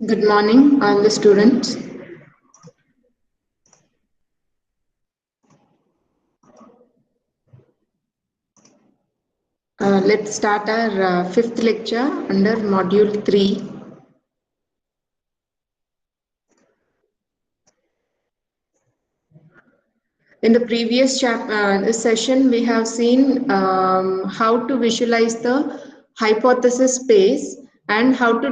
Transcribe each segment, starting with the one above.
Good morning, all the students. Let's start our fifth lecture under module 3. In the previous session, we have seen how to visualize the hypothesis space and how to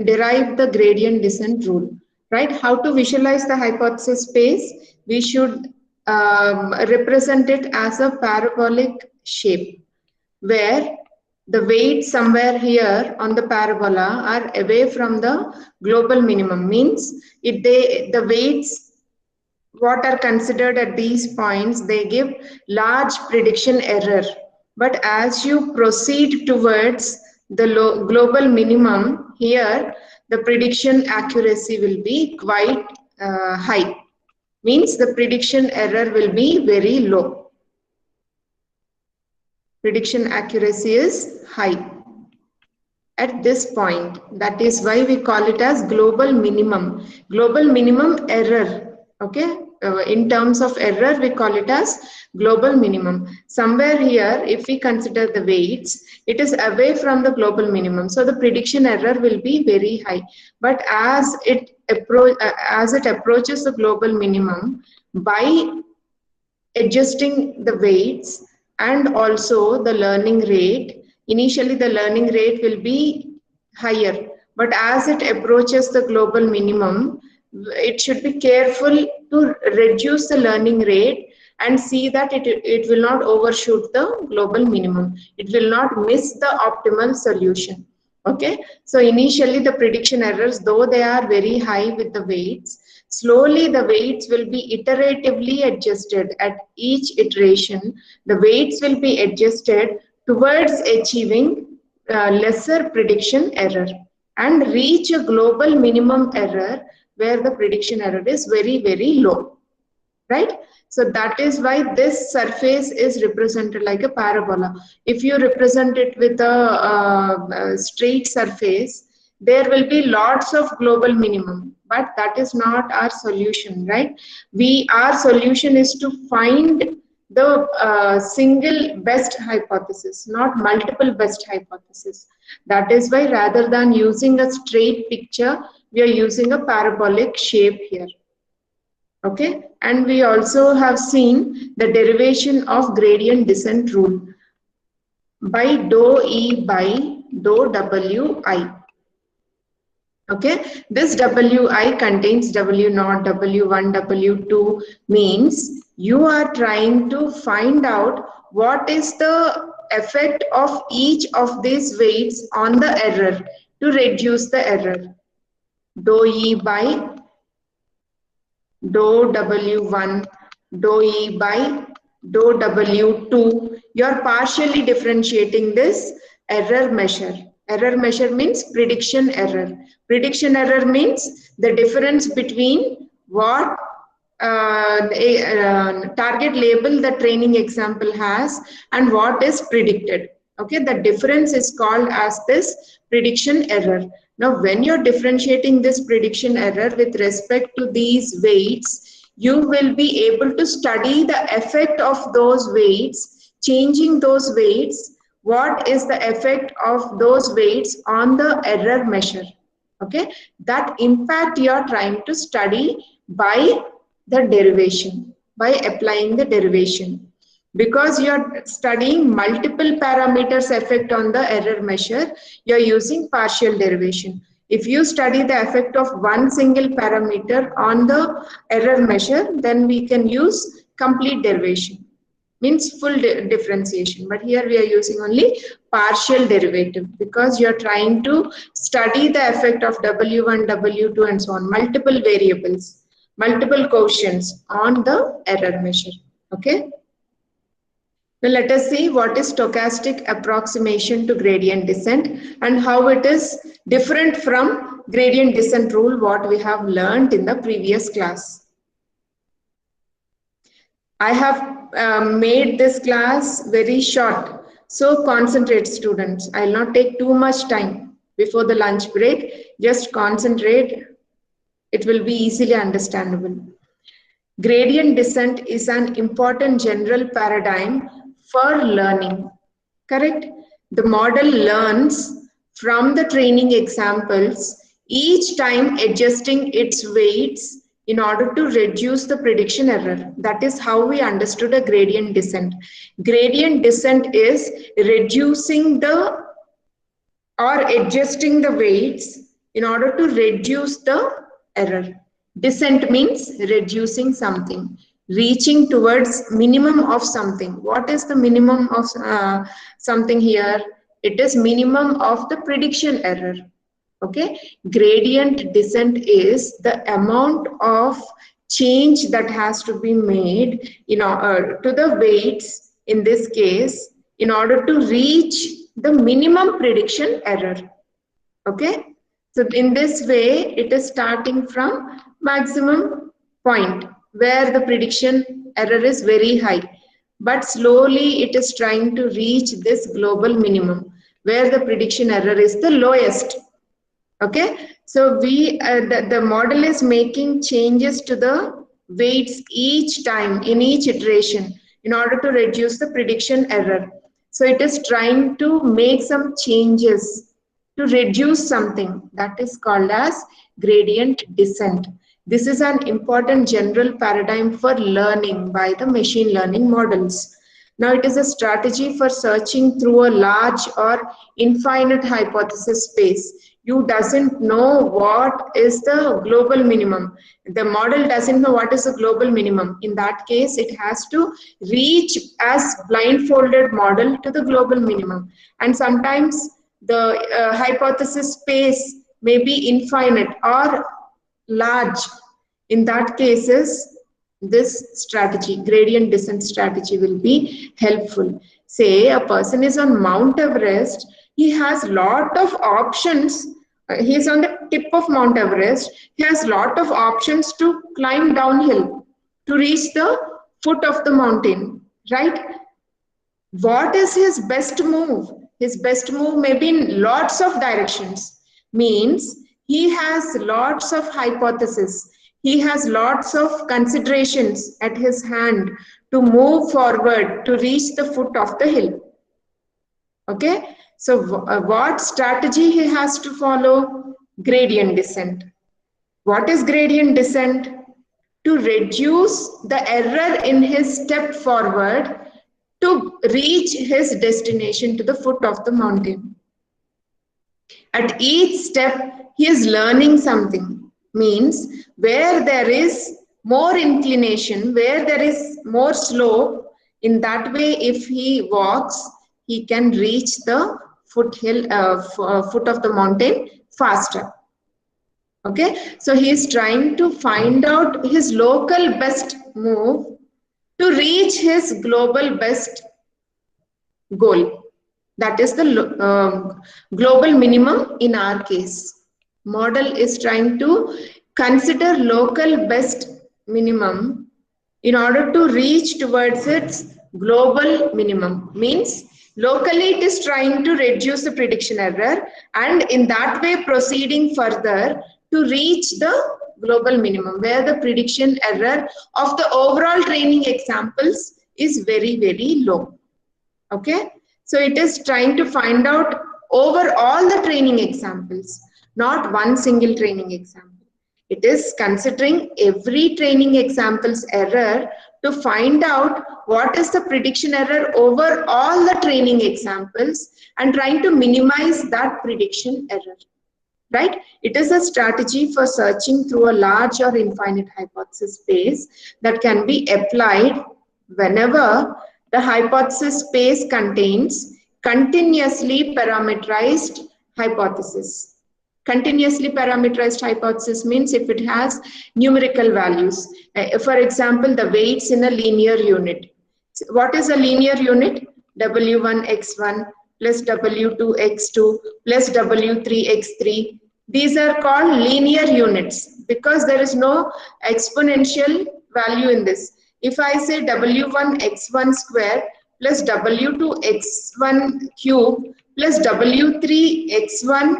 derive the gradient descent rule. Right? How to visualize the hypothesis space? We should represent it as a parabolic shape, where the weights somewhere here on the parabola are away from the global minimum. Means if the weights what are considered at these points, they give large prediction error. But as you proceed towards the global minimum, here the prediction accuracy will be quite high. Means the prediction error will be very low. Prediction accuracy is high at this point. That is why we call it as global minimum. Global minimum error. Okay. In terms of error, we call it as global minimum. Somewhere here, if we consider the weights, it is away from the global minimum. So the prediction error will be very high. But as it approaches the global minimum, by adjusting the weights and also the learning rate, initially the learning rate will be higher, but as it approaches the global minimum, it should be careful to reduce the learning rate and see that it will not overshoot the global minimum. It will not miss the optimal solution. Okay, so initially the prediction errors, though they are very high with the weights, slowly the weights will be iteratively adjusted. At each iteration, the weights will be adjusted towards achieving lesser prediction error and reach a global minimum error where the prediction error is very, very low. Right? So that is why this surface is represented like a parabola. If you represent it with a straight surface, there will be lots of global minimum, but that is not our solution, right? Our solution is to find the single best hypothesis, not multiple best hypothesis. That is why rather than using a straight picture, we are using a parabolic shape here. Okay, and we also have seen the derivation of gradient descent rule by dou E by dou Wi. Okay, this Wi contains W0, W1, W2, means you are trying to find out what is the effect of each of these weights on the error to reduce the error. Dou E by dou W1, dou E by dou W2, you are partially differentiating this error measure. Error measure means prediction error. Prediction error means the difference between what target label the training example has and what is predicted. Okay, the difference is called as this prediction error. Now, when you're differentiating this prediction error with respect to these weights, you will be able to study the effect of those weights, changing those weights. What is the effect of those weights on the error measure? Okay, that impact you are trying to study by the derivation, by applying the derivation. Because you are studying multiple parameters effect on the error measure, you are using partial derivation. If you study the effect of one single parameter on the error measure, then we can use complete derivation, means full differentiation. But here we are using only partial derivative because you are trying to study the effect of W1, W2 and so on, multiple variables, multiple quotients on the error measure. Okay. Now let us see what is stochastic approximation to gradient descent and how it is different from gradient descent rule what we have learned in the previous class. I have made this class very short, so concentrate students. I will not take too much time before the lunch break. Just concentrate. It will be easily understandable. Gradient descent is an important general paradigm for learning. Correct? The model learns from the training examples, each time adjusting its weights in order to reduce the prediction error. That is how we understood a gradient descent. Gradient descent is reducing the or adjusting the weights in order to reduce the error. Descent means reducing something, reaching towards minimum of something. What is the minimum of something here? It is minimum of the prediction error. Okay, gradient descent is the amount of change that has to be made, to the weights in this case, in order to reach the minimum prediction error. Okay, so in this way it is starting from maximum point where the prediction error is very high, but slowly it is trying to reach this global minimum where the prediction error is the lowest. Okay, so the model is making changes to the weights each time in each iteration in order to reduce the prediction error. So it is trying to make some changes to reduce something, that is called as gradient descent. This is an important general paradigm for learning by the machine learning models. Now it is a strategy for searching through a large or infinite hypothesis space. You doesn't know what is the global minimum. The model doesn't know what is the global minimum. In that case, it has to reach as blindfolded model to the global minimum. And sometimes the hypothesis space may be infinite or large. In that cases, this strategy, gradient descent strategy, will be helpful. Say a person is on Mount Everest, he has lot of options. He is on the tip of Mount Everest. He has lot of options to climb downhill to reach the foot of the mountain, right? What is his best move? His best move may be in lots of directions. Means he has lots of hypotheses. He has lots of considerations at his hand to move forward to reach the foot of the hill. Okay, so what strategy he has to follow? Gradient descent. What is gradient descent? To reduce the error in his step forward to reach his destination to the foot of the mountain. At each step, he is learning something. Means where there is more inclination, where there is more slope, in that way, if he walks, he can reach the foot of the mountain faster. Okay, so he is trying to find out his local best move to reach his global best goal. That is the global minimum in our case. Model is trying to consider local best minimum in order to reach towards its global minimum. Means locally it is trying to reduce the prediction error, and in that way proceeding further to reach the global minimum where the prediction error of the overall training examples is very, very low. Okay, so it is trying to find out over all the training examples, not one single training example. It is considering every training example's error to find out what is the prediction error over all the training examples and trying to minimize that prediction error. Right? It is a strategy for searching through a large or infinite hypothesis space that can be applied whenever the hypothesis space contains continuously parameterized hypothesis. Continuously parameterized hypothesis means if it has numerical values. For example, the weights in a linear unit. What is a linear unit? W1x1 plus W2x2 plus W3x3. These are called linear units because there is no exponential value in this. If I say W1x1 square plus W2x1 cube plus W3x1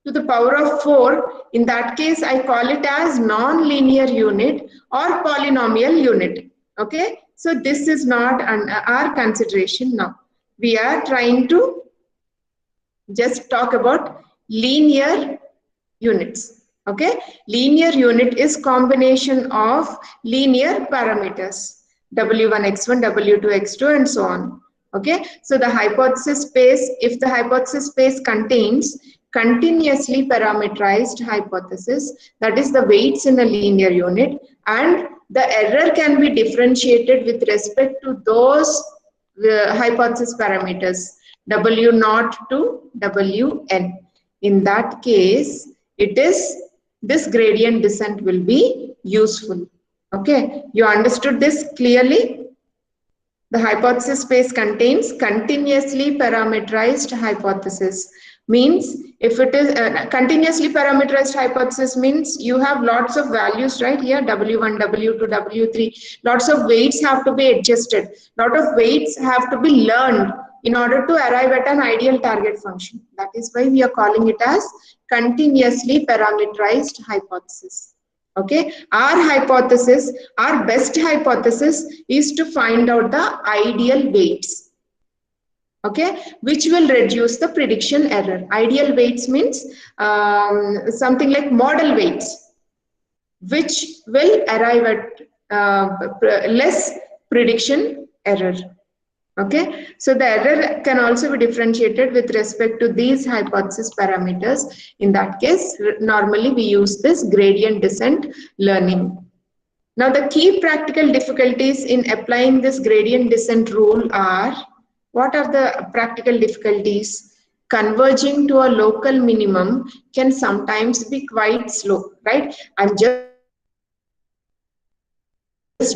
to the power of 4, in that case I call it as non-linear unit or polynomial unit. Okay, so this is not our consideration now. We are trying to just talk about linear units. Okay, linear unit is combination of linear parameters w1 x1 w2 x2 and so on. Okay, so the hypothesis space, if the hypothesis space contains continuously parameterized hypothesis, that is the weights in a linear unit, and the error can be differentiated with respect to those hypothesis parameters w naught to wn. In that case, it is this gradient descent will be useful. Okay, you understood this clearly? The hypothesis space contains continuously parameterized hypothesis. Means if it is continuously parameterized hypothesis means you have lots of values right here, w1, w2, w3, lots of weights have to be adjusted, lot of weights have to be learned in order to arrive at an ideal target function. That is why we are calling it as continuously parameterized hypothesis. Okay, our hypothesis, our best hypothesis is to find out the ideal weights, okay, which will reduce the prediction error. Ideal weights means something like model weights, which will arrive at less prediction error. Okay, so the error can also be differentiated with respect to these hypothesis parameters. In that case, normally we use this gradient descent learning. Now the key practical difficulties in applying this gradient descent rule are, what are the practical difficulties? Converging to a local minimum can sometimes be quite slow, right? I'm just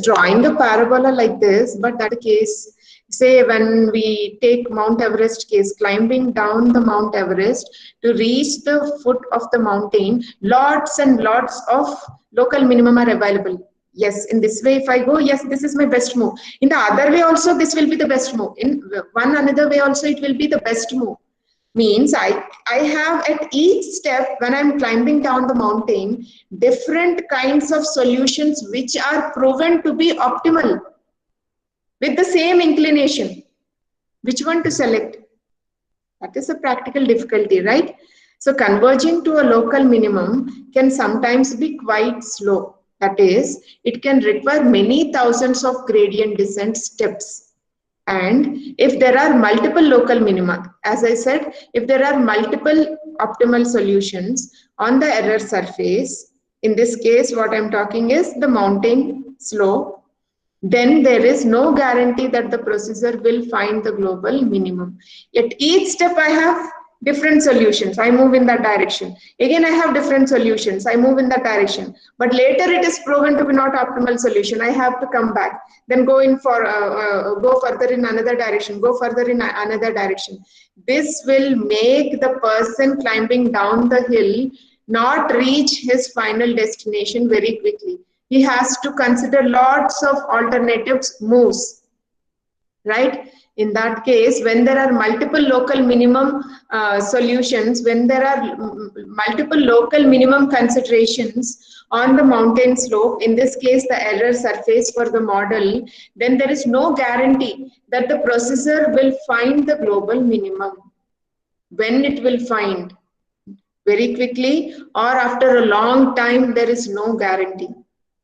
drawing a parabola like this, but that case, say when we take Mount Everest case, climbing down the Mount Everest to reach the foot of the mountain, lots and lots of local minimum are available. Yes, in this way if I go, yes, this is my best move. In the other way also this will be the best move. In one another way also it will be the best move. Means I have at each step when I'm climbing down the mountain, different kinds of solutions which are proven to be optimal with the same inclination. Which one to select? That is a practical difficulty, right? So converging to a local minimum can sometimes be quite slow. That is, it can require many thousands of gradient descent steps. And if there are multiple local minima, as I said, if there are multiple optimal solutions on the error surface, in this case what I'm talking is the mountain slope, then there is no guarantee that the processor will find the global minimum. At each step I have different solutions, I move in that direction. Again I have different solutions, I move in that direction. But later it is proven to be not optimal solution, I have to come back, then go in for go further in another direction, go further in another direction. This will make the person climbing down the hill not reach his final destination very quickly. He has to consider lots of alternatives moves, right? In that case, when there are multiple local minimum solutions, when there are multiple local minimum considerations on the mountain slope, in this case the error surface for the model, then there is no guarantee that the processor will find the global minimum. When it will find? Very quickly or after a long time, there is no guarantee.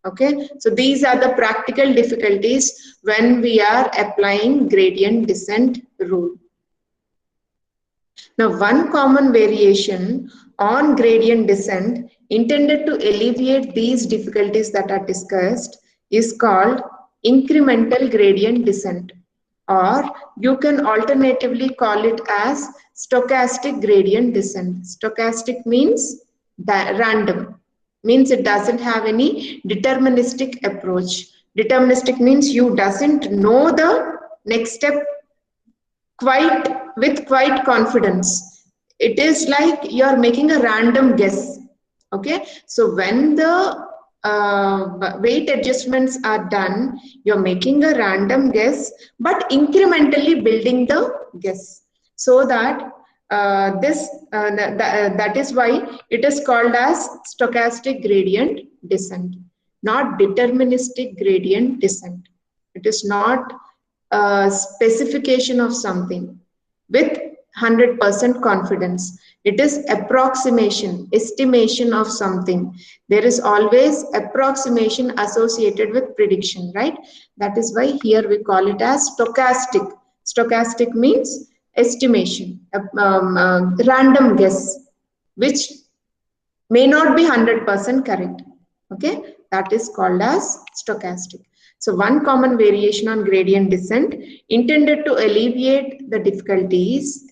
Okay, so these are the practical difficulties when we are applying gradient descent rule. Now, one common variation on gradient descent intended to alleviate these difficulties that are discussed is called incremental gradient descent, or you can alternatively call it as stochastic gradient descent. Stochastic means random, means it doesn't have any deterministic approach. Deterministic means you doesn't know the next step with quite confidence. It is like you're making a random guess. Okay, so when the weight adjustments are done, you're making a random guess but incrementally building the guess, so that that is why it is called as stochastic gradient descent, not deterministic gradient descent. It is not a specification of something with 100% confidence. It is approximation, estimation of something. There is always approximation associated with prediction, right? That is why here we call it as stochastic. Stochastic means estimation, random guess, which may not be 100% correct. Okay, that is called as stochastic. So one common variation on gradient descent intended to alleviate the difficulties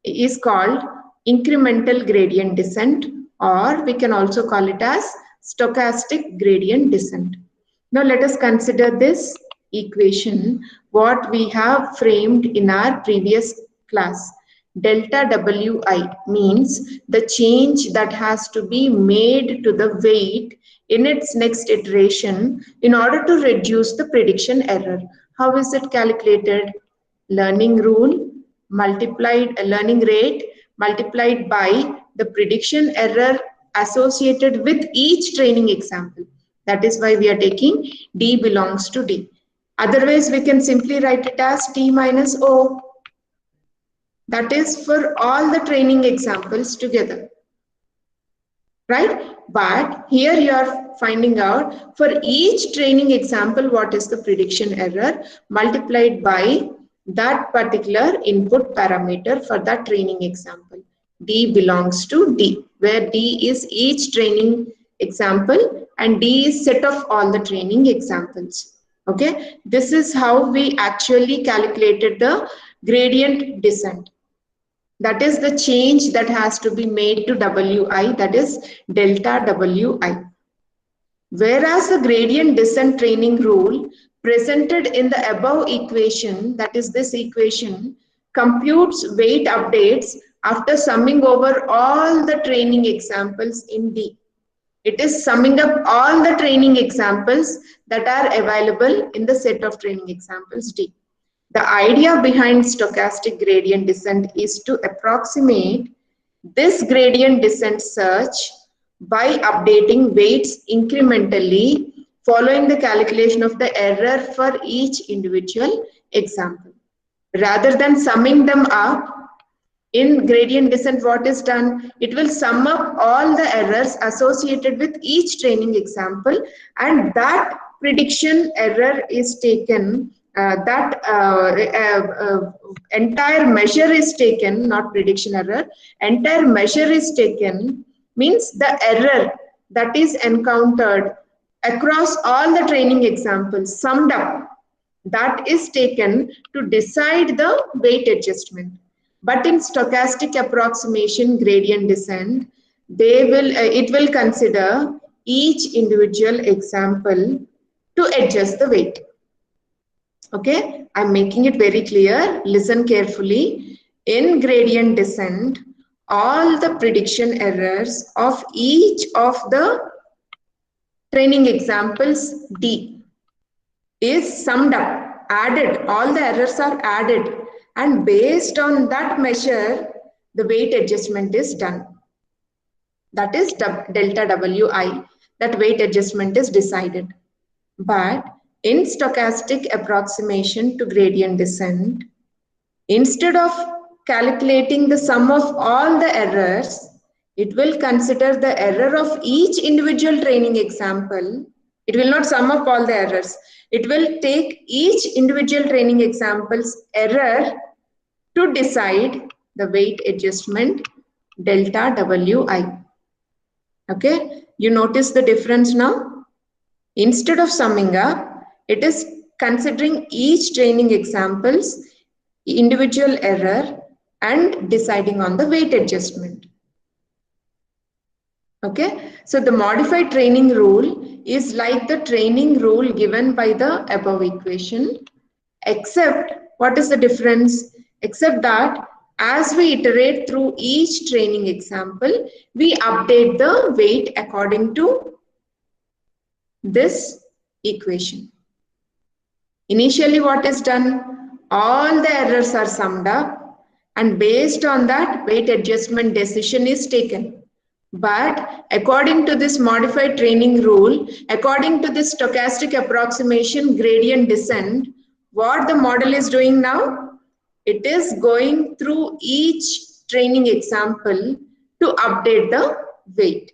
is called incremental gradient descent, or we can also call it as stochastic gradient descent. Now let us consider this equation what we have framed in our previous class. Delta Wi means the change that has to be made to the weight in its next iteration in order to reduce the prediction error. How is it calculated? Learning rule multiplied learning rate multiplied by the prediction error associated with each training example. That is why we are taking D belongs to D. Otherwise, we can simply write it as T minus O. That is for all the training examples together, right? But here you are finding out for each training example what is the prediction error multiplied by that particular input parameter for that training example. D belongs to D, where D is each training example and D is set of all the training examples. Okay, this is how we actually calculated the gradient descent. That is the change that has to be made to Wi, that is delta Wi. Whereas the gradient descent training rule presented in the above equation, that is this equation, computes weight updates after summing over all the training examples in D. It is summing up all the training examples that are available in the set of training examples D. The idea behind stochastic gradient descent is to approximate this gradient descent search by updating weights incrementally following the calculation of the error for each individual example. Rather than summing them up, in gradient descent what is done? It will sum up all the errors associated with each training example, and that prediction error is taken, entire measure is taken, not prediction error, entire measure is taken, means the error that is encountered across all the training examples summed up, that is taken to decide the weight adjustment. But in stochastic approximation gradient descent, it will consider each individual example to adjust the weight. Okay, I'm making it very clear. Listen carefully. In gradient descent, all the prediction errors of each of the training examples D is summed up, added. All the errors are added, and based on that measure, the weight adjustment is done. That is delta Wi. That weight adjustment is decided. But in stochastic approximation to gradient descent, instead of calculating the sum of all the errors, it will consider the error of each individual training example. It will not sum up all the errors. It will take each individual training example's error to decide the weight adjustment delta Wi. Okay, you notice the difference now? Instead of summing up, it is considering each training example's individual error and deciding on the weight adjustment. Okay, so the modified training rule is like the training rule given by the above equation, except what is the difference? Except that as we iterate through each training example, we update the weight according to this equation. Initially, what is done? All the errors are summed up, and based on that weight adjustment decision is taken. But according to this modified training rule, according to this stochastic approximation gradient descent, what the model is doing now? It is going through each training example to update the weight.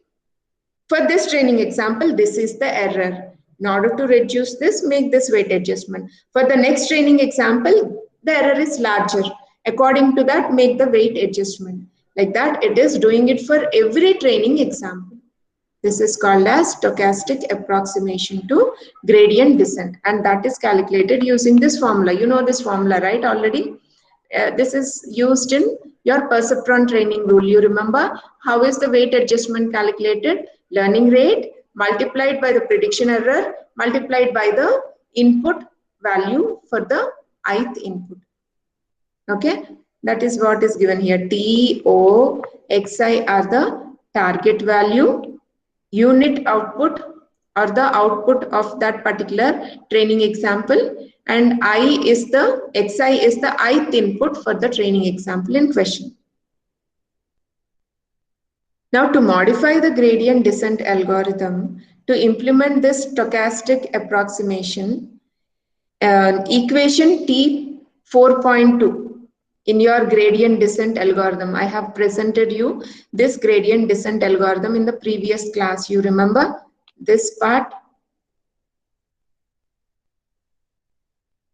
For this training example, this is the error. In order to reduce this, make this weight adjustment. For the next training example, the error is larger. According to that, make the weight adjustment. Like that, it is doing it for every training example. This is called as stochastic approximation to gradient descent, and that is calculated using this formula. You know this formula, right, already? This is used in your perceptron training rule. You remember how is the weight adjustment calculated? Learning rate multiplied by the prediction error multiplied by the input value for the ith input. Okay, that is what is given here. T, O, Xi are the target value, unit output or the output of that particular training example, and Xi is the ith input for the training example in question. Now to modify the gradient descent algorithm to implement this stochastic approximation, equation T 4.2 in your gradient descent algorithm. I have presented you this gradient descent algorithm in the previous class. You remember this part?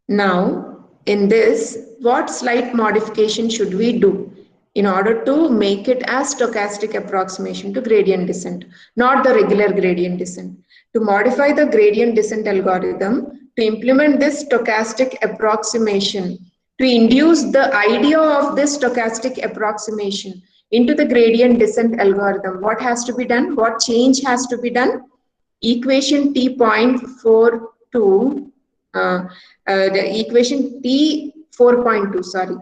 Now, in this, what slight modification should we do in order to make it as stochastic approximation to gradient descent, not the regular gradient descent? To modify the gradient descent algorithm, to implement this stochastic approximation, to induce the idea of this stochastic approximation into the gradient descent algorithm, what has to be done? What change has to be done? Equation T.42, the equation T 4.2, sorry,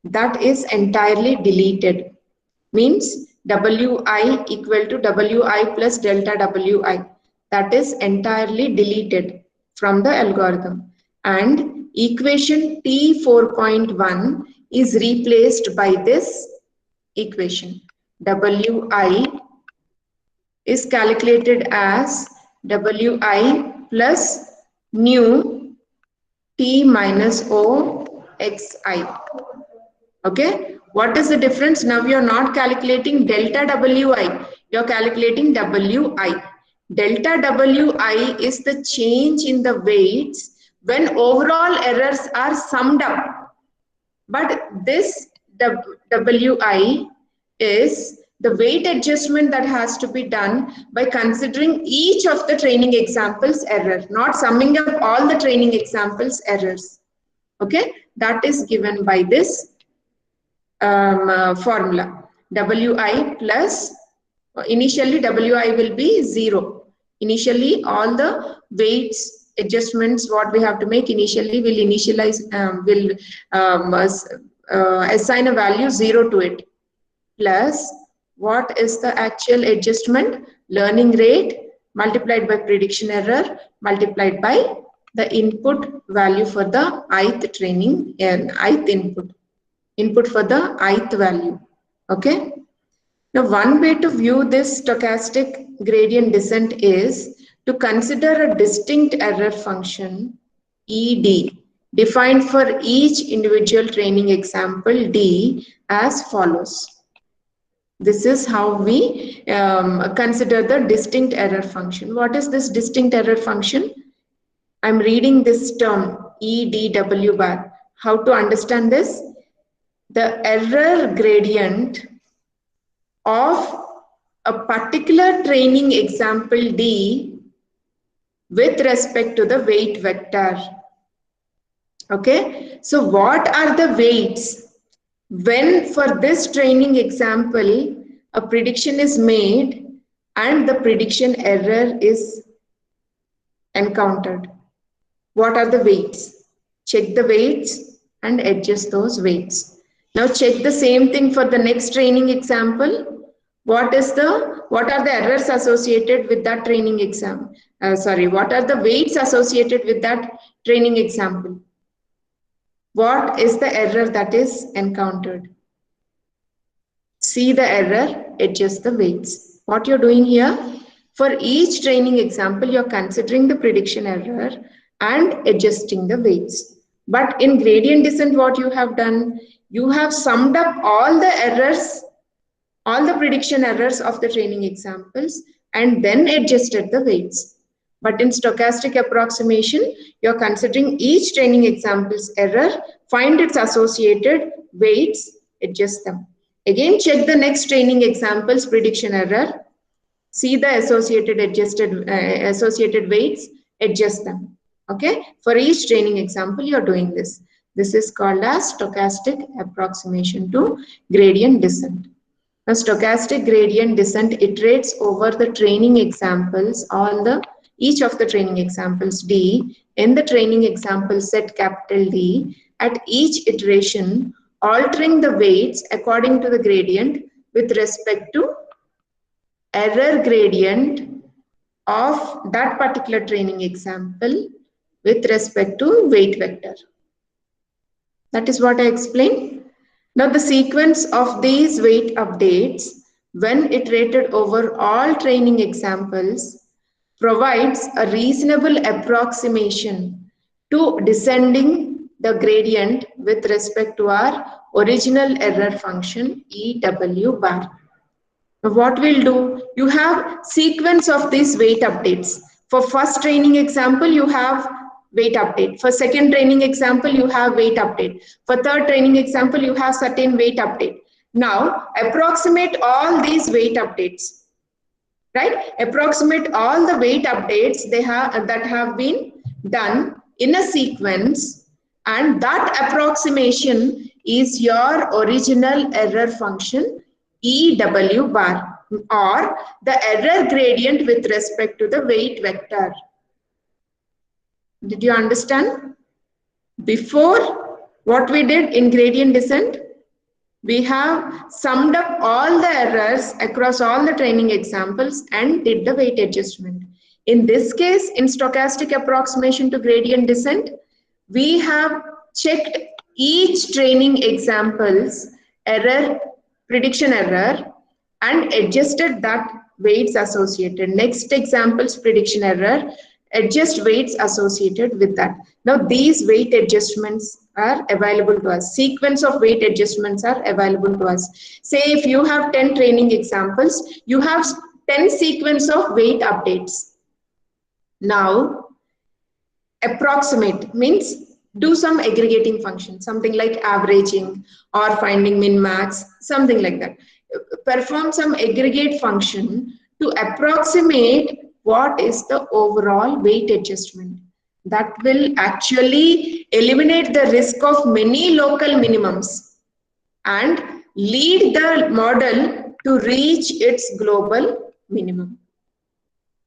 that is entirely deleted. Means Wi equal to Wi plus delta Wi. That is entirely deleted from the algorithm. And equation T 4.1 is replaced by this equation. Wi is calculated as Wi plus nu T minus O Xi. Okay, what is the difference? Now you are not calculating delta Wi, you are calculating Wi. Delta Wi is the change in the weights when overall errors are summed up. But this Wi is the weight adjustment that has to be done by considering each of the training examples error, not summing up all the training examples errors. Okay, that is given by this formula. Wi plus, initially Wi will be 0. Initially all the weights adjustments what we have to make initially will initialize, assign a value 0 to it. Plus, what is the actual adjustment? Learning rate multiplied by prediction error multiplied by the input value for the ith training and ith input for the ith value. Okay. Now, one way to view this stochastic gradient descent is to consider a distinct error function ED defined for each individual training example D as follows. This is how we consider the distinct error function. What is this distinct error function? I'm reading this term EDW bar. How to understand this? The error gradient of a particular training example D with respect to the weight vector. Okay, so what are the weights when for this training example a prediction is made and the prediction error is encountered? What are the weights? Check the weights and adjust those weights. Now check the same thing for the next training example. What are the errors associated with that training exam? What are the weights associated with that training example? What is the error that is encountered? See the error, adjust the weights. What you're doing here, for each training example, you're considering the prediction error and adjusting the weights. But in gradient descent, what you have done, you have summed up all the errors, all the prediction errors of the training examples, and then adjusted the weights. But in stochastic approximation, you're considering each training example's error, find its associated weights, adjust them. Again, check the next training example's prediction error, see the associated weights, adjust them. Okay, for each training example, you're doing this. This is called as stochastic approximation to gradient descent. Now, stochastic gradient descent iterates over the training examples, each of the training examples D in the training example set capital D at each iteration, altering the weights according to the gradient with respect to error gradient of that particular training example with respect to weight vector. That is what I explained. Now the sequence of these weight updates when iterated over all training examples provides a reasonable approximation to descending the gradient with respect to our original error function EW bar. Now what we'll do, you have sequence of these weight updates. For first training example, you have weight update. For second training example, you have weight update. For third training example, you have certain weight update. Now, approximate all these weight updates, right? Approximate all the weight updates that have been done in a sequence, and that approximation is your original error function EW bar, or the error gradient with respect to the weight vector. Did you understand? Before, what we did in gradient descent, we have summed up all the errors across all the training examples and did the weight adjustment. In this case, in stochastic approximation to gradient descent, we have checked each training example's error, prediction error, and adjusted that weights associated. Next example's prediction error, adjust weights associated with that. Now these weight adjustments are available to us. Sequence of weight adjustments are available to us. Say if you have 10 training examples, you have 10 sequence of weight updates. Now approximate means do some aggregating function, something like averaging or finding min max, something like that. Perform some aggregate function to approximate what is the overall weight adjustment. That will actually eliminate the risk of many local minimums and lead the model to reach its global minimum.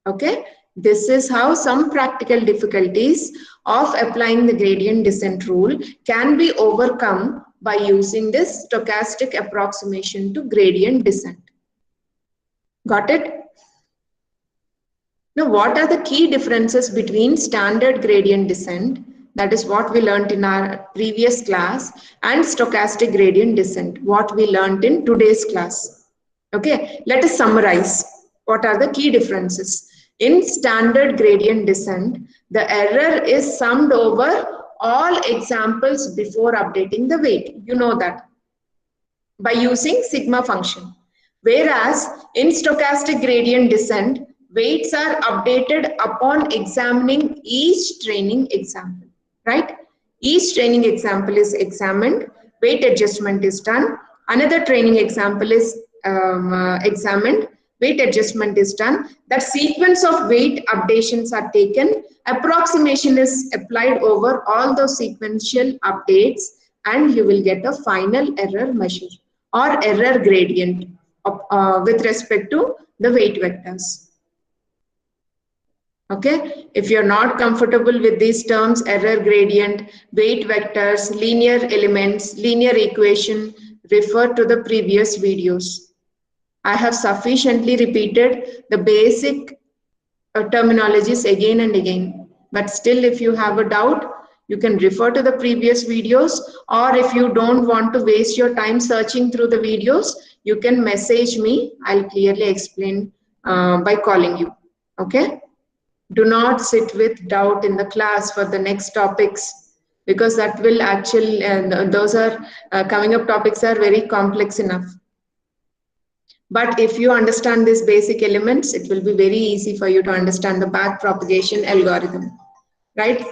Okay, this is how some practical difficulties of applying the gradient descent rule can be overcome by using this stochastic approximation to gradient descent. Got it? Now, what are the key differences between standard gradient descent, that is what we learned in our previous class, and stochastic gradient descent, what we learned in today's class? Okay, let us summarize. What are the key differences? In standard gradient descent, the error is summed over all examples before updating the weight. You know that by using sigma function. Whereas in stochastic gradient descent, weights are updated upon examining each training example, right? Each training example is examined, weight adjustment is done, another training example is examined, weight adjustment is done, that sequence of weight updations are taken, approximation is applied over all those sequential updates, and you will get a final error measure or error gradient with respect to the weight vectors. Okay, if you're not comfortable with these terms, error gradient, weight vectors, linear elements, linear equation, refer to the previous videos. I have sufficiently repeated the basic terminologies again and again. But still, if you have a doubt, you can refer to the previous videos, or if you don't want to waste your time searching through the videos, you can message me. I'll clearly explain by calling you. Okay? Do not sit with doubt in the class for the next topics, because that will actually, those are coming up topics are very complex enough. But if you understand these basic elements, it will be very easy for you to understand the back propagation algorithm, right?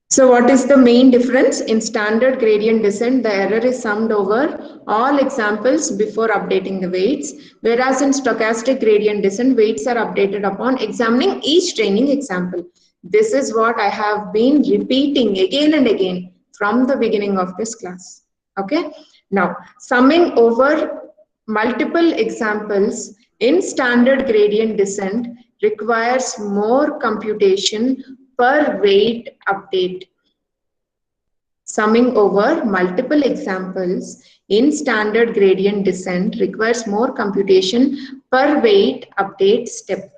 So what is the main difference? In standard gradient descent, the error is summed over all examples before updating the weights, whereas in stochastic gradient descent, weights are updated upon examining each training example. This is what I have been repeating again and again from the beginning of this class. Okay. Now, summing over multiple examples in standard gradient descent requires more computation per weight update. Summing over multiple examples in standard gradient descent requires more computation per weight update step.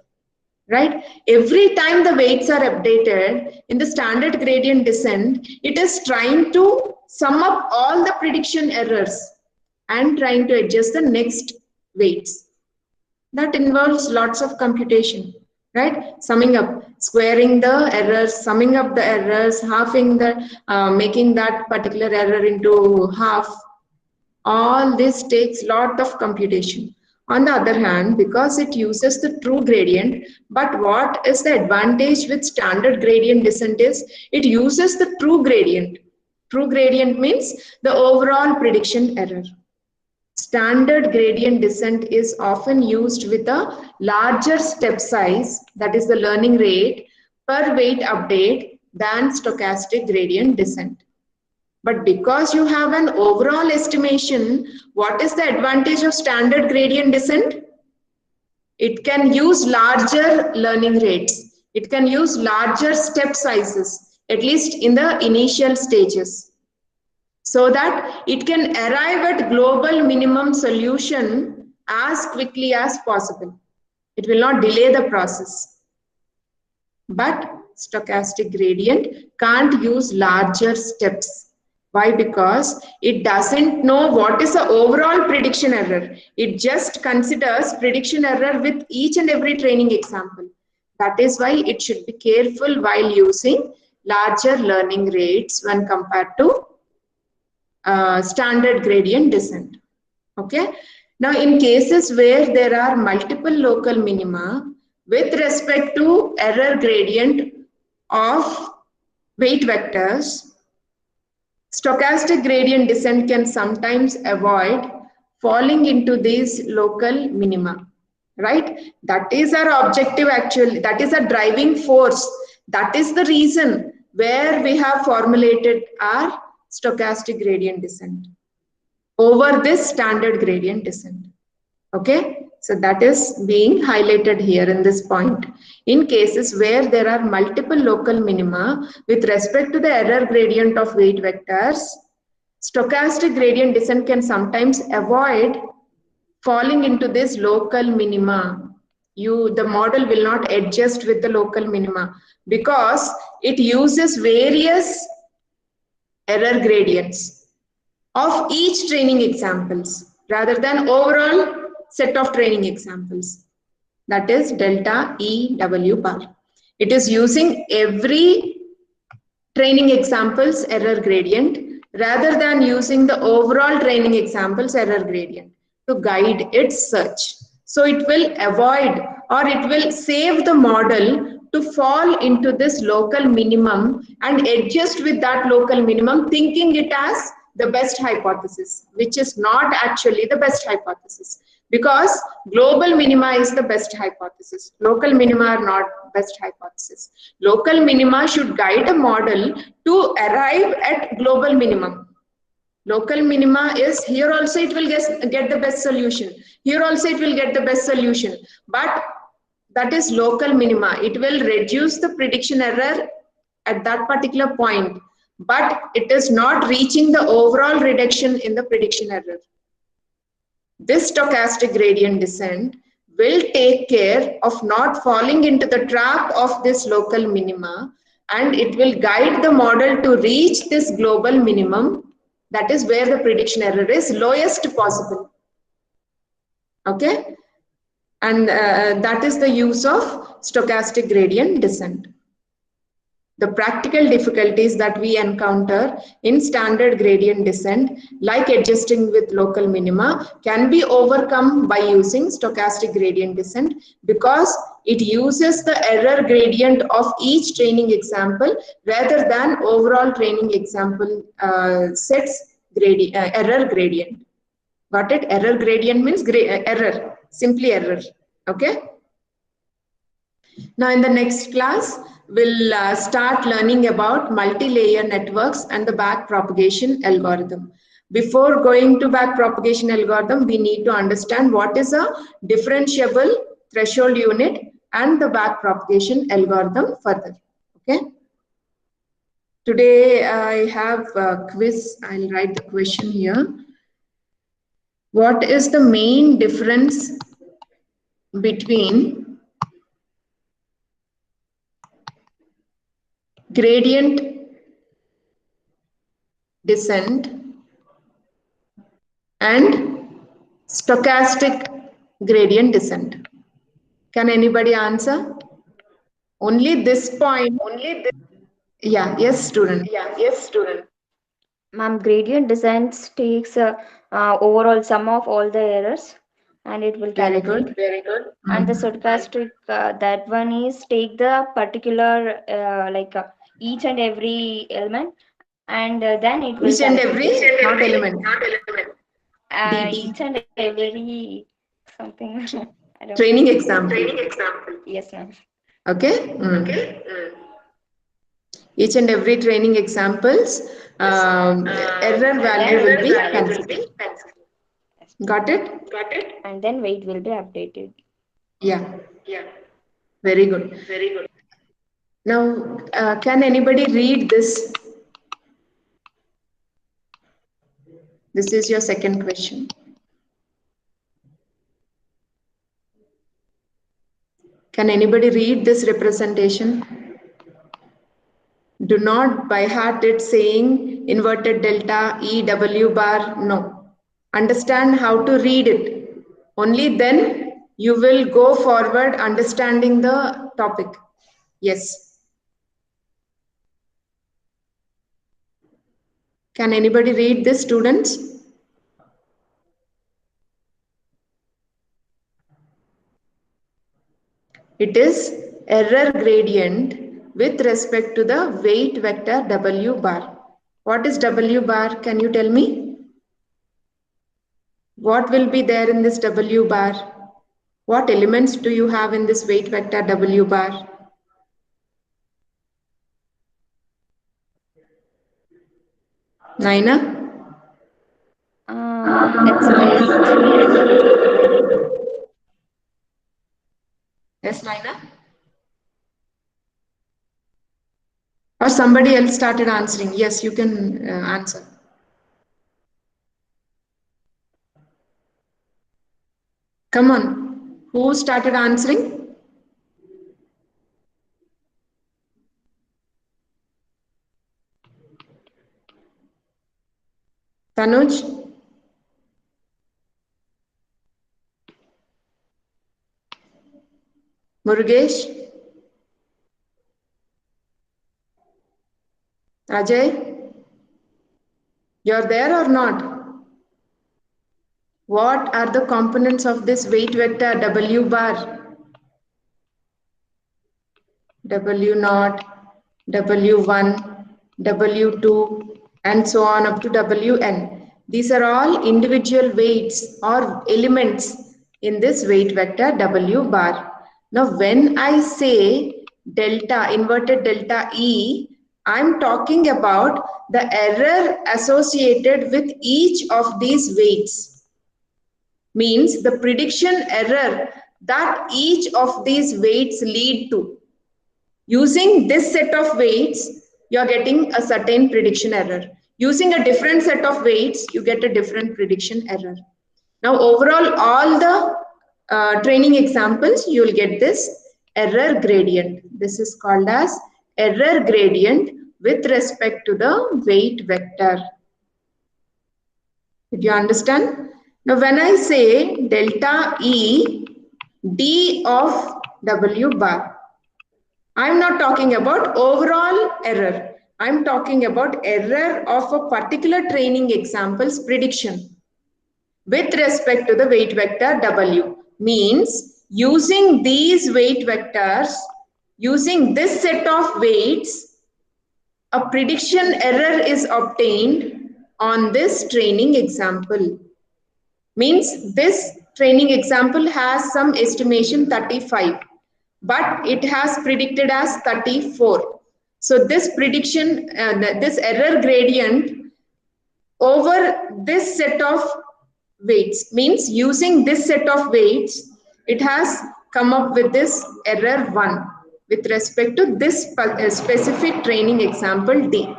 Right? Every time the weights are updated in the standard gradient descent, it is trying to sum up all the prediction errors and trying to adjust the next weights. That involves lots of computation, right? Summing up, squaring the errors, summing up the errors, halving the, making that particular error into half. All this takes lot of computation. On the other hand, because it uses the true gradient, but what is the advantage with standard gradient descent is it uses the true gradient. True gradient means the overall prediction error. Standard gradient descent is often used with a larger step size, that is the learning rate, per weight update than stochastic gradient descent. But because you have an overall estimation, what is the advantage of standard gradient descent? It can use larger learning rates. It can use larger step sizes, at least in the initial stages, so that it can arrive at global minimum solution as quickly as possible. It will not delay the process. But stochastic gradient can't use larger steps. Why? Because it doesn't know what is the overall prediction error. It just considers prediction error with each and every training example. That is why it should be careful while using larger learning rates when compared to standard gradient descent. Okay. Now, in cases where there are multiple local minima with respect to error gradient of weight vectors, stochastic gradient descent can sometimes avoid falling into these local minima, right? That is our objective actually. That is a driving force. That is the reason where we have formulated our stochastic gradient descent over this standard gradient descent. Okay, so that is being highlighted here in this point. In cases where there are multiple local minima with respect to the error gradient of weight vectors, stochastic gradient descent can sometimes avoid falling into this local minima. The model will not adjust with the local minima because it uses various error gradients of each training examples rather than overall set of training examples. That is delta EW bar. It is using every training examples error gradient rather than using the overall training examples error gradient to guide its search. So it will avoid or it will save the model to fall into this local minimum and adjust with that local minimum, thinking it as the best hypothesis, which is not actually the best hypothesis, because global minima is the best hypothesis. Local minima are not best hypothesis. Local minima should guide a model to arrive at global minimum. Local minima is here also it will get the best solution. Here also it will get the best solution. But that is local minima. It will reduce the prediction error at that particular point, but it is not reaching the overall reduction in the prediction error. This stochastic gradient descent will take care of not falling into the trap of this local minima, and it will guide the model to reach this global minimum. That is where the prediction error is lowest possible. Okay, and that is the use of stochastic gradient descent. The practical difficulties that we encounter in standard gradient descent, like adjusting with local minima, can be overcome by using stochastic gradient descent because it uses the error gradient of each training example rather than overall training example sets error gradient. Got it? Error gradient means error, simply error. Okay. Now in the next class, we'll start learning about multi-layer networks and the backpropagation algorithm. Before going to backpropagation algorithm, we need to understand what is a differentiable threshold unit and the backpropagation algorithm further. Okay. Today I have a quiz. I'll write the question here. What is the main difference between gradient descent and stochastic gradient descent? Can anybody answer? Only this point. Yeah, yes, student. Ma'am, gradient descent takes overall sum of all the errors and it will Very calculate. good. And the Mm. stochastic, that one is take the particular each and every element and then it will Each and calculate. every, not element. Each DT. and every something. I don't know. Training example. Yes, ma'am. Okay. Mm. Each and every training examples, error value will be considered. Got it? And then weight will be updated. Yeah. Very good. Now, can anybody read this? This is your second question. Can anybody read this representation? Do not by heart it saying inverted delta E W bar. No. Understand how to read it. Only then you will go forward understanding the topic. Yes. Can anybody read this, students? It is error gradient with respect to the weight vector W bar. What is W bar? Can you tell me? What will be there in this W bar? What elements do you have in this weight vector W bar? Naina? It's weight. Yes, Naina? Or somebody else started answering. Yes, you can answer. Come on. Who started answering? Tanuj? Murugesh? Ajay? You're there or not? What are the components of this weight vector W bar? W naught, W1, W2, and so on up to Wn. These are all individual weights or elements in this weight vector W bar. Now, when I say delta, inverted delta E, I'm talking about the error associated with each of these weights. Means the prediction error that each of these weights lead to. Using this set of weights, you're getting a certain prediction error. Using a different set of weights, you get a different prediction error. Now, overall, all the training examples, you will get this error gradient. This is called as error gradient with respect to the weight vector. Did you understand? Now, when I say delta E d of W bar, I'm not talking about overall error. I'm talking about error of a particular training example's prediction with respect to the weight vector W. Means using these weight vectors, using this set of weights, a prediction error is obtained on this training example. Means this training example has some estimation 35, but it has predicted as 34. So this prediction, this error gradient over this set of weights, means using this set of weights, it has come up with this error 1 with respect to this specific training example D.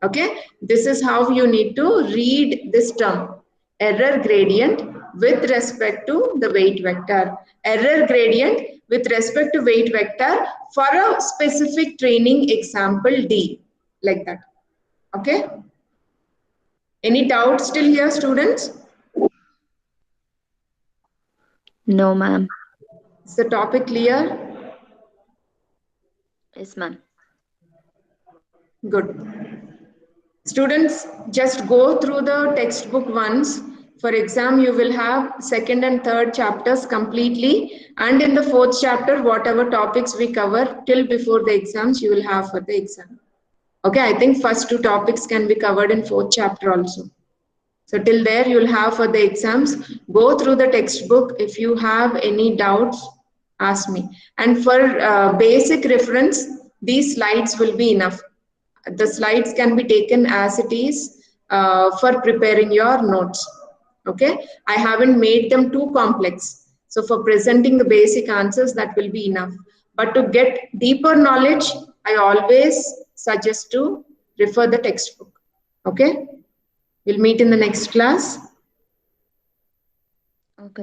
Okay, this is how you need to read this term, error gradient with respect to the weight vector. Error gradient with respect to weight vector for a specific training example D, like that. Okay, any doubts still here, students? No, ma'am. Is the topic clear? Yes, ma'am. Good. Students, just go through the textbook once. For exam, you will have second and third chapters completely, and in the fourth chapter, whatever topics we cover till before the exams, you will have for the exam. Okay, I think first two topics can be covered in fourth chapter also. So till there, you'll have for the exams. Go through the textbook. If you have any doubts, ask me. And for basic reference, these slides will be enough. The slides can be taken as it is for preparing your notes. Okay, I haven't made them too complex. So for presenting the basic answers, that will be enough. But to get deeper knowledge, I always suggest to refer the textbook. Okay, we'll meet in the next class.